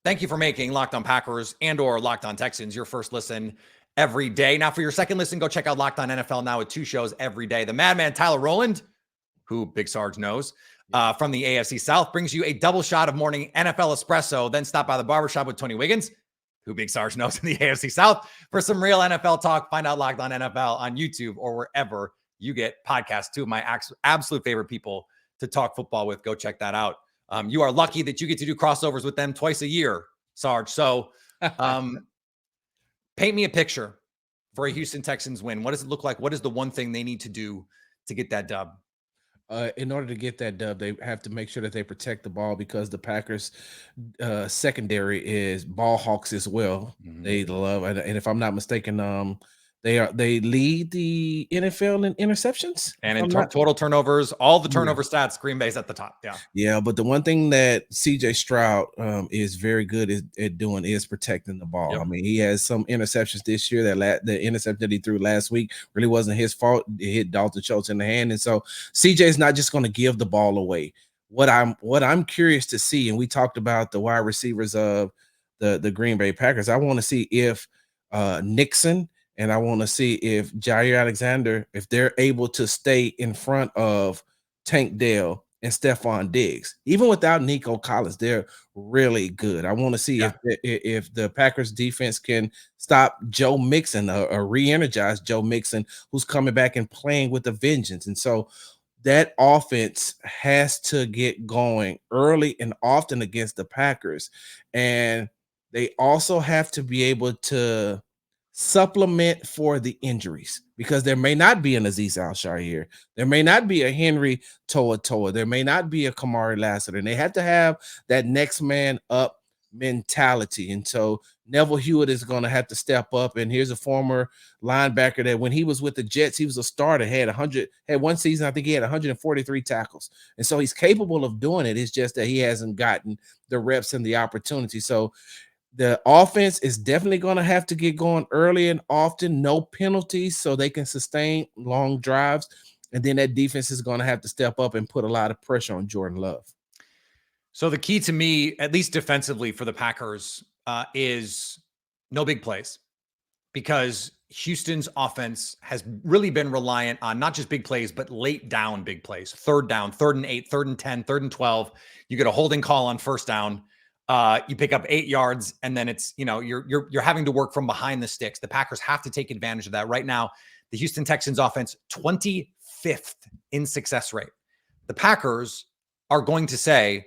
Thank you for making Locked On Packers and or Locked On Texans your first listen every day. Now, for your second listen, go check out Locked On NFL now with 2 shows every day. The Madman Tyler Rowland, who Big Sarge knows, from the AFC South, brings you a double shot of morning NFL espresso. Then stop by the barbershop with Tony Wiggins, who Big Sarge knows in the AFC South, for some real NFL talk. Find out Locked On NFL on YouTube or wherever you get podcasts. 2 of my absolute favorite people to talk football with. Go check that out. You are lucky that you get to do crossovers with them twice a year, Sarge. So paint me a picture for a Houston Texans win. What does it look like? What is the one thing they need to do to get that dub? In order to get that dub, they have to make sure that they protect the ball, because the Packers secondary is ball hawks as well. Mm-hmm. They love, and if I'm not mistaken, they lead the NFL in interceptions and in total turnovers. All the turnover stats, Green Bay's at the top. Yeah. But the one thing that CJ Stroud is very good at doing is protecting the ball. Yep. I mean, he has some interceptions this year. The interception that he threw last week really wasn't his fault. It hit Dalton Schultz in the hand, and so CJ is not just going to give the ball away. What I'm curious to see, and we talked about the wide receivers of the Green Bay Packers. I want to see if Nixon. And I want to see if Jair Alexander, if they're able to stay in front of Tank Dell and Stephon Diggs. Even without Nico Collins, they're really good. I want to see if the Packers defense can stop Joe Mixon or re-energize Joe Mixon, who's coming back and playing with a vengeance. And so that offense has to get going early and often against the Packers. And they also have to be able to supplement for the injuries, because there may not be an Azeez Al-Shaair. There may not be a Henry Toa. There may not be a Kamari Lassiter. And they have to have that next man up mentality. And so Neville Hewitt is going to have to step up. And here's a former linebacker that when he was with the Jets, he was a starter, had one season, I think he had 143 tackles. And so he's capable of doing it. It's just that he hasn't gotten the reps and the opportunity. So the offense is definitely going to have to get going early and often, no penalties, so they can sustain long drives. And then that defense is going to have to step up and put a lot of pressure on Jordan Love. So the key to me, at least defensively for the Packers, is no big plays, because Houston's offense has really been reliant on not just big plays, but late down big plays. 3rd down, 3rd and 8, 3rd and 10, 3rd and 12. You get a holding call on 1st down. You pick up 8 yards, and then it's, you're having to work from behind the sticks. The Packers have to take advantage of that. Right now, the Houston Texans offense, 25th in success rate. The Packers are going to say,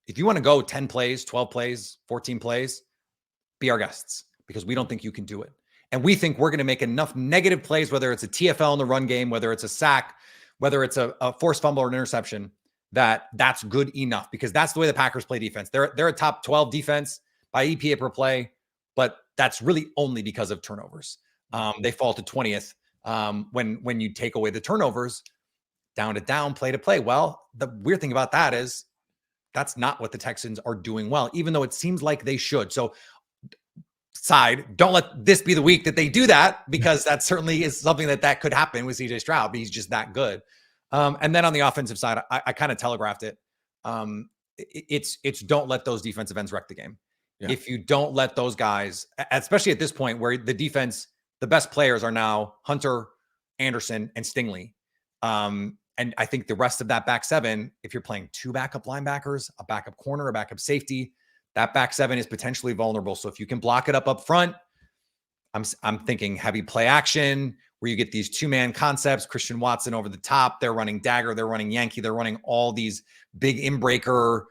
if you want to go 10 plays, 12 plays, 14 plays, be our guests, because we don't think you can do it. And we think we're going to make enough negative plays, whether it's a TFL in the run game, whether it's a sack, whether it's a forced fumble or an interception, that's good enough, because that's the way the Packers play defense. They're a top 12 defense by EPA per play, but that's really only because of turnovers. They fall to 20th when you take away the turnovers, down to down, play to play. Well, the weird thing about that is that's not what the Texans are doing well, even though it seems like they should. So don't let this be the week that they do that, because that certainly is something that could happen with CJ Stroud, but he's just that good. And then on the offensive side, I kind of telegraphed it. It's don't let those defensive ends wreck the game. Yeah. If you don't let those guys, especially at this point where the defense, the best players are now Hunter, Anderson, and Stingley. And I think the rest of that back 7, if you're playing 2 backup linebackers, a backup corner, a backup safety, that back 7 is potentially vulnerable. So if you can block it up front, I'm thinking heavy play action, where you get these 2-man concepts, Christian Watson over the top. They're running dagger. They're running Yankee. They're running all these big inbreaker,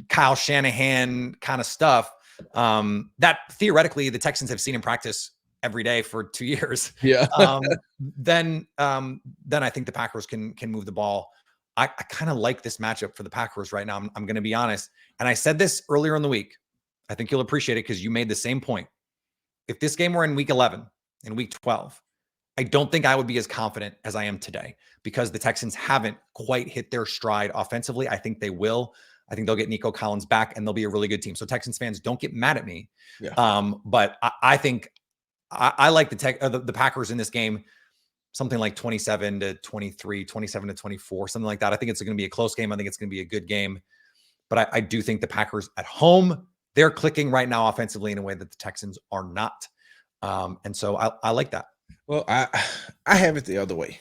Kyle Shanahan kind of stuff that theoretically the Texans have seen in practice every day for 2 years. Yeah. Then I think the Packers can move the ball. I kind of like this matchup for the Packers right now. I'm going to be honest. And I said this earlier in the week. I think you'll appreciate it, because you made the same point. If this game were in week 11 and week 12, I don't think I would be as confident as I am today, because the Texans haven't quite hit their stride offensively. I think they will. I think they'll get Nico Collins back, and they'll be a really good team. So Texans fans, don't get mad at me. Yeah. But I think I like the Packers in this game, something like 27-23, 27-24, something like that. I think it's going to be a close game. I think it's going to be a good game. But I do think the Packers at home they're clicking right now offensively in a way that the Texans are not. And so I like that. Well, I have it the other way.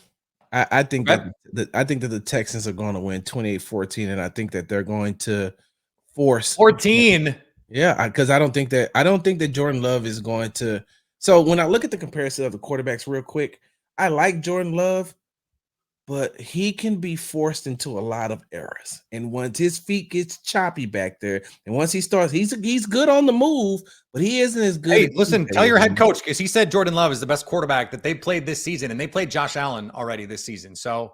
I think Okay. that the Texans are going to win 28-14, and I think that they're going to force 14. Yeah, because I don't think that Jordan Love is going to. So when I look at the comparison of the quarterbacks real quick, I like Jordan Love, but he can be forced into a lot of errors. And once his feet gets choppy back there, and once he starts, he's good on the move, but he isn't as good. Hey, listen, tell your head coach, because he said Jordan Love is the best quarterback that they played this season, and they played Josh Allen already this season. So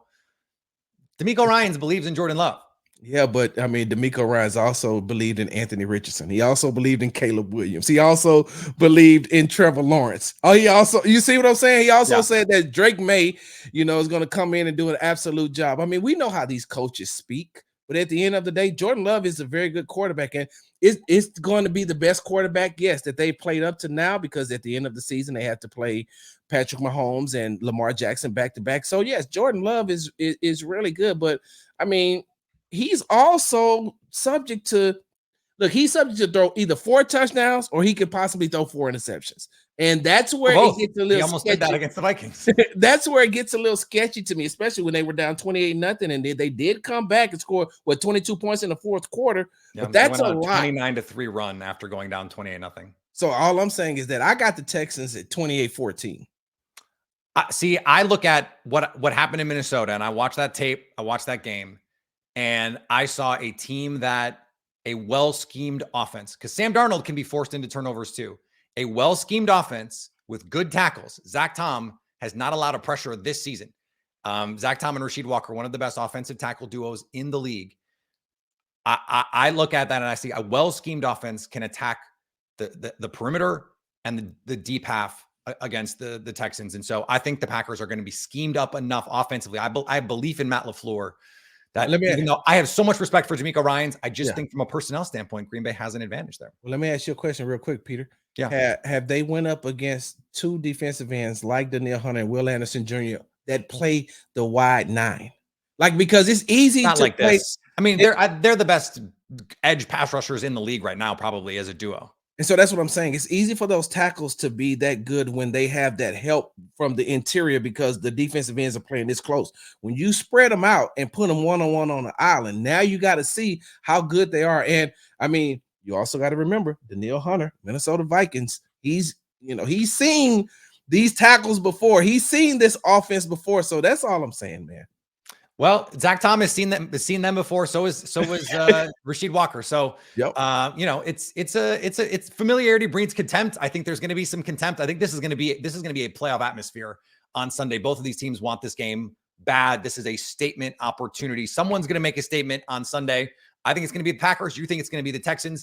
DeMeco Ryans believes in Jordan Love. Yeah, but I mean, DeMeco Ryans also believed in Anthony Richardson. He also believed in Caleb Williams. He also believed in Trevor Lawrence. Oh, you see what I'm saying? He also said that Drake May, is going to come in and do an absolute job. I mean, we know how these coaches speak, but at the end of the day, Jordan Love is a very good quarterback, and it's going to be the best quarterback, yes, that they played up to now, because at the end of the season they have to play Patrick Mahomes and Lamar Jackson back to back. So yes, Jordan Love is really good, but I mean, he's also subject to throw either 4 touchdowns or he could possibly throw 4 interceptions. And that's where it gets a little He almost sketchy. did that against the Vikings. That's where it gets a little sketchy to me, especially when they were down 28-0, and they did come back and score 22 points in the fourth quarter. Yeah, but that's a lot. 29-3 run after going down 28-0. So all I'm saying is that I got the Texans at 28-14. See, I look at what happened in Minnesota, and I watched that tape. I watched that game. And I saw a team a well-schemed offense, because Sam Darnold can be forced into turnovers too. A well-schemed offense with good tackles. Zach Tom has not allowed a pressure this season. Zach Tom and Rasheed Walker, one of the best offensive tackle duos in the league. I look at that and I see a well-schemed offense can attack the perimeter and the deep half against the Texans. And so I think the Packers are going to be schemed up enough offensively. I have belief in Matt LaFleur. Even though I have so much respect for DeMeco Ryans, I just think from a personnel standpoint, Green Bay has an advantage there. Well, let me ask you a question real quick, Peter. Yeah. Have they went up against 2 defensive ends like Danielle Hunter and Will Anderson Jr. that play the wide 9? Because it's easy to like play. This. I mean, they're the best edge pass rushers in the league right now, probably as a duo. And so that's what I'm saying. It's easy for those tackles to be that good when they have that help from the interior, because the defensive ends are playing this close. When you spread them out and put them one-on-one on the island, now you got to see how good they are. And I mean, you also got to remember Danielle Hunter, Minnesota Vikings. He's seen these tackles before. He's seen this offense before. So that's all I'm saying, man. Well, Zach Tom has seen them before. So was Rasheed Walker. So, it's familiarity breeds contempt. I think there's going to be some contempt. I think this is going to be a playoff atmosphere on Sunday. Both of these teams want this game bad. This is a statement opportunity. Someone's going to make a statement on Sunday. I think it's going to be the Packers. You think it's going to be the Texans.